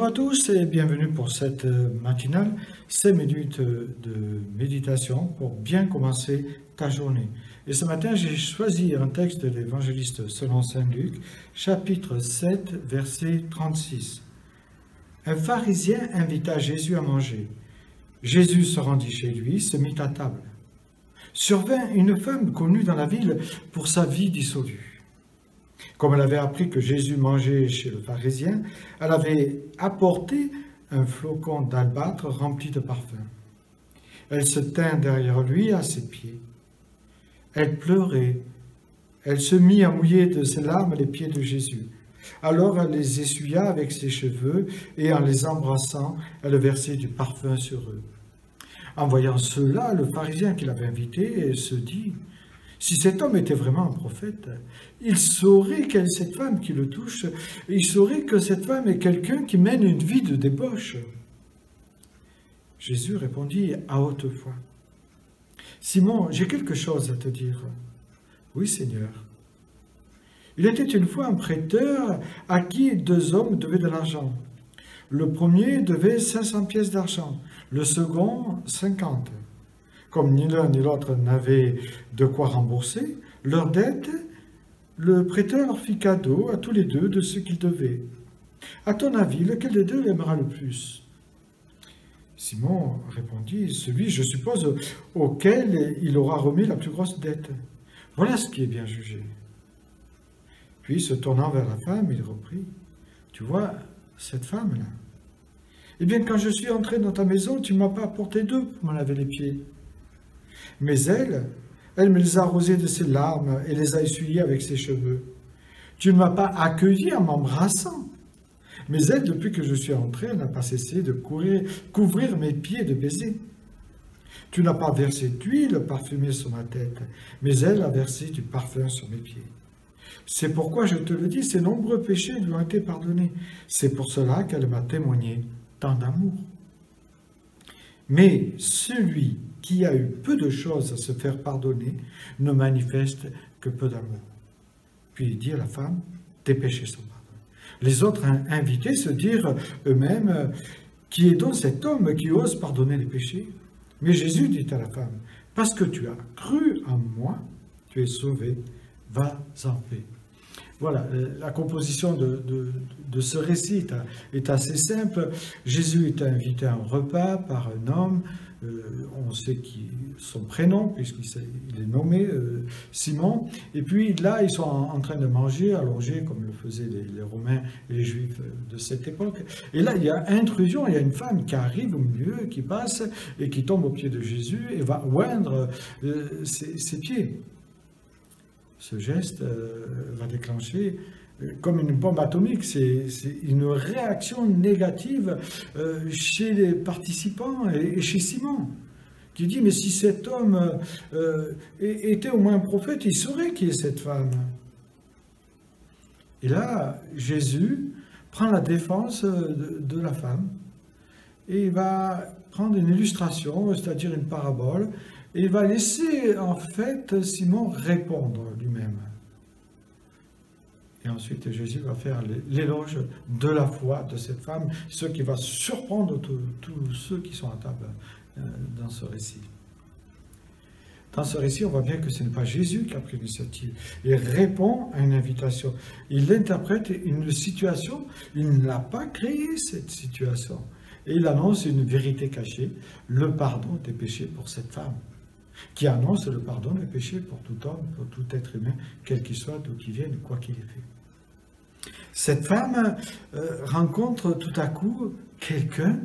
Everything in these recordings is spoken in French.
Bonjour à tous et bienvenue pour cette matinale, 5 minutes de méditation pour bien commencer ta journée. Et ce matin, j'ai choisi un texte de l'évangéliste selon saint Luc, chapitre 7, verset 36. Un pharisien invita Jésus à manger. Jésus se rendit chez lui, se mit à table. Survint une femme connue dans la ville pour sa vie dissolue. Comme elle avait appris que Jésus mangeait chez le pharisien, elle avait apporté un flocon d'albâtre rempli de parfum. Elle se tint derrière lui à ses pieds. Elle pleurait. Elle se mit à mouiller de ses larmes les pieds de Jésus. Alors elle les essuya avec ses cheveux et en les embrassant, elle versait du parfum sur eux. En voyant cela, le pharisien qui l'avait invité se dit: si cet homme était vraiment un prophète, il saurait quelle est cette femme qui le touche, et il saurait que cette femme est quelqu'un qui mène une vie de débauche. Jésus répondit à haute voix: Simon, j'ai quelque chose à te dire. Oui, Seigneur. Il était une fois un prêteur à qui 2 hommes devaient de l'argent. Le premier devait 500 pièces d'argent, le second 50. Comme ni l'un ni l'autre n'avaient de quoi rembourser leur dette, le prêteur leur fit cadeau à tous les deux de ce qu'ils devaient. À ton avis, lequel des deux l'aimera le plus? Simon répondit: celui, je suppose, auquel il aura remis la plus grosse dette. Voilà ce qui est bien jugé. Puis, se tournant vers la femme, il reprit: tu vois, cette femme-là, eh bien, quand je suis entré dans ta maison, tu ne m'as pas apporté d'eau pour me laver les pieds. Mais elle me les a arrosés de ses larmes et les a essuyés avec ses cheveux. Tu ne m'as pas accueilli en m'embrassant. Mais elle, depuis que je suis entré, elle n'a pas cessé de couvrir mes pieds de baisers. Tu n'as pas versé d'huile parfumée sur ma tête, mais elle a versé du parfum sur mes pieds. C'est pourquoi je te le dis, ses nombreux péchés lui ont été pardonnés. C'est pour cela qu'elle m'a témoigné tant d'amour. Mais celui qui a eu peu de choses à se faire pardonner ne manifeste que peu d'amour. Puis il dit à la femme: tes péchés sont pardonnés. Les autres invités se dirent eux-mêmes: qui est donc cet homme qui ose pardonner les péchés? Mais Jésus dit à la femme: parce que tu as cru en moi, tu es sauvé, va en paix. Voilà, la composition de ce récit est assez simple. Jésus est invité à un repas par un homme, on sait son prénom puisqu'il est nommé Simon, et puis là ils sont en train de manger, allongés comme le faisaient les Romains et les Juifs de cette époque. Et là il y a intrusion, il y a une femme qui arrive au milieu, qui passe et qui tombe aux pieds de Jésus et va oindre ses pieds. Ce geste va déclencher comme une bombe atomique, c'est une réaction négative chez les participants et chez Simon, qui dit: mais si cet homme était au moins un prophète, il saurait qui est cette femme. Et là, Jésus prend la défense de la femme et il va prendre une illustration, c'est-à-dire une parabole, et il va laisser en fait Simon répondre lui-même. Et ensuite Jésus va faire l'éloge de la foi de cette femme, ce qui va surprendre tous ceux qui sont à table dans ce récit. Dans ce récit, on voit bien que ce n'est pas Jésus qui a pris l'initiative. Il répond à une invitation. Il interprète une situation, il n'a pas créé cette situation. Et il annonce une vérité cachée, le pardon des péchés pour cette femme, qui annonce le pardon des péchés pour tout homme, pour tout être humain, quel qu'il soit, d'où qu'il vienne, quoi qu'il ait fait. Cette femme rencontre tout à coup quelqu'un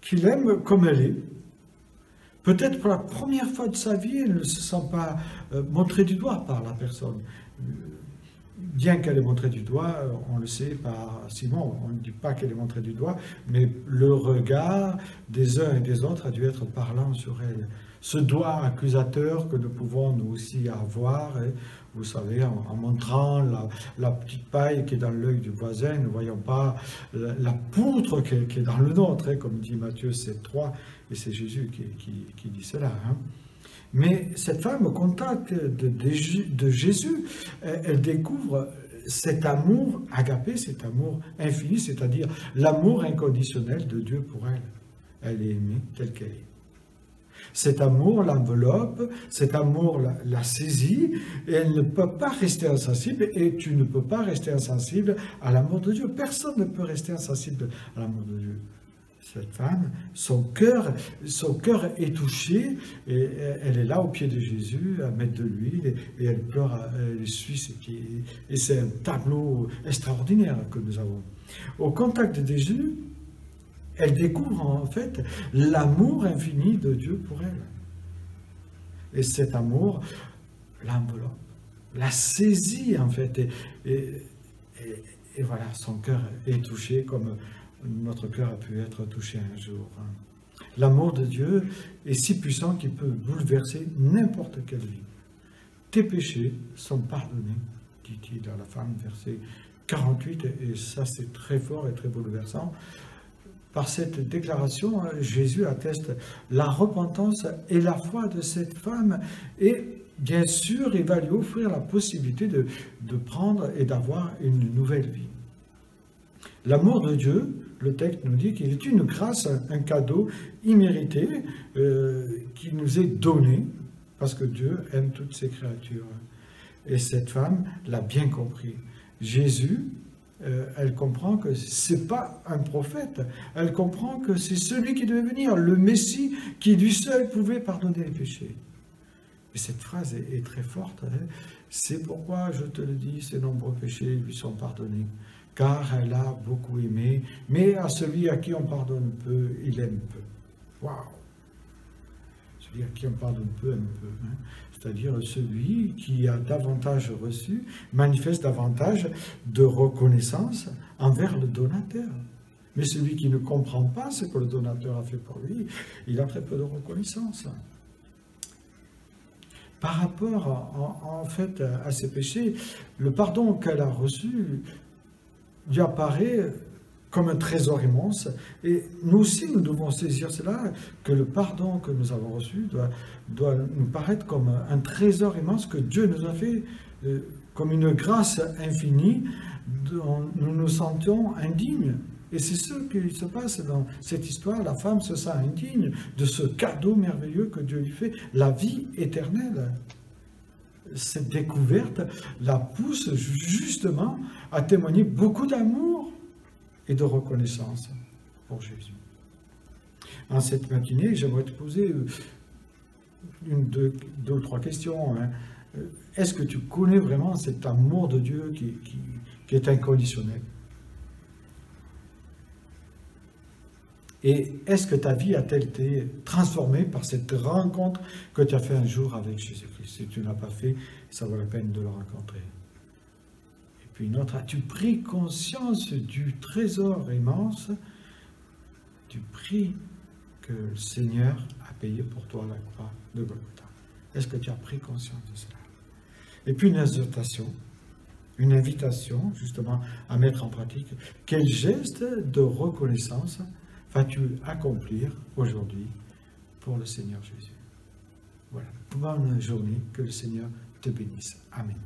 qui l'aime comme elle est. Peut-être pour la première fois de sa vie, elle ne se sent pas montrée du doigt par la personne. Bien qu'elle est montrée du doigt, on le sait par Simon, on ne dit pas qu'elle est montrée du doigt, mais le regard des uns et des autres a dû être parlant sur elle. Ce doigt accusateur que nous pouvons nous aussi avoir, vous savez, en montrant la petite paille qui est dans l'œil du voisin, ne voyons pas la poutre qui est dans le nôtre, comme dit Matthieu 7,3, et c'est Jésus qui dit cela. Mais cette femme, au contact de Jésus, elle découvre cet amour agapé, cet amour infini, c'est-à-dire l'amour inconditionnel de Dieu pour elle. Elle est aimée telle qu'elle est. Cet amour l'enveloppe, cet amour la saisit, et elle ne peut pas rester insensible, et tu ne peux pas rester insensible à l'amour de Dieu. Personne ne peut rester insensible à l'amour de Dieu. Cette femme, son cœur est touché, et elle est là au pied de Jésus, à mettre de l'huile, et elle pleure, elle essuie ses pieds. Et c'est un tableau extraordinaire que nous avons. Au contact de Jésus, elle découvre en fait l'amour infini de Dieu pour elle. Et cet amour l'enveloppe, la saisit en fait, et voilà, son cœur est touché comme notre cœur a pu être touché un jour. L'amour de Dieu est si puissant qu'il peut bouleverser n'importe quelle vie. Tes péchés sont pardonnés, dit-il à la femme, verset 48, et ça c'est très fort et très bouleversant. Par cette déclaration, Jésus atteste la repentance et la foi de cette femme, et bien sûr, il va lui offrir la possibilité de prendre et d'avoir une nouvelle vie. L'amour de Dieu, le texte nous dit qu'il est une grâce, un cadeau immérité qui nous est donné, parce que Dieu aime toutes ses créatures. Et cette femme l'a bien compris. Jésus, elle comprend que ce n'est pas un prophète, elle comprend que c'est celui qui devait venir, le Messie, qui lui seul pouvait pardonner les péchés. Et cette phrase est très forte. Hein. C'est pourquoi je te le dis, ses nombreux péchés lui sont pardonnés. Car elle a beaucoup aimé, mais à celui à qui on pardonne peu, il aime peu. Waouh! Celui à qui on pardonne peu, aime peu. Hein. C'est-à-dire celui qui a davantage reçu, manifeste davantage de reconnaissance envers le donateur. Mais celui qui ne comprend pas ce que le donateur a fait pour lui, il a très peu de reconnaissance. Par rapport, en fait, à ses péchés, le pardon qu'elle a reçu lui apparaît comme un trésor immense. Et nous aussi, nous devons saisir cela, que le pardon que nous avons reçu doit nous paraître comme un trésor immense que Dieu nous a fait, comme une grâce infinie dont nous nous sentions indignes. Et c'est ce qui se passe dans cette histoire. La femme se sent indigne de ce cadeau merveilleux que Dieu lui fait, la vie éternelle. Cette découverte la pousse justement à témoigner beaucoup d'amour et de reconnaissance pour Jésus. En cette matinée, j'aimerais te poser deux ou trois questions. Hein. Est-ce que tu connais vraiment cet amour de Dieu qui est inconditionnel? Et est-ce que ta vie a-t-elle été transformée par cette rencontre que tu as fait un jour avec Jésus-Christ? Si tu ne l'as pas fait, ça vaut la peine de le rencontrer. Et puis une autre, as-tu pris conscience du trésor immense, du prix que le Seigneur a payé pour toi à la croix de Golgotha? Est-ce que tu as pris conscience de cela? Et puis une invitation justement à mettre en pratique. Quel geste de reconnaissance vas-tu accomplir aujourd'hui pour le Seigneur Jésus? Voilà. Bonne journée, que le Seigneur te bénisse. Amen.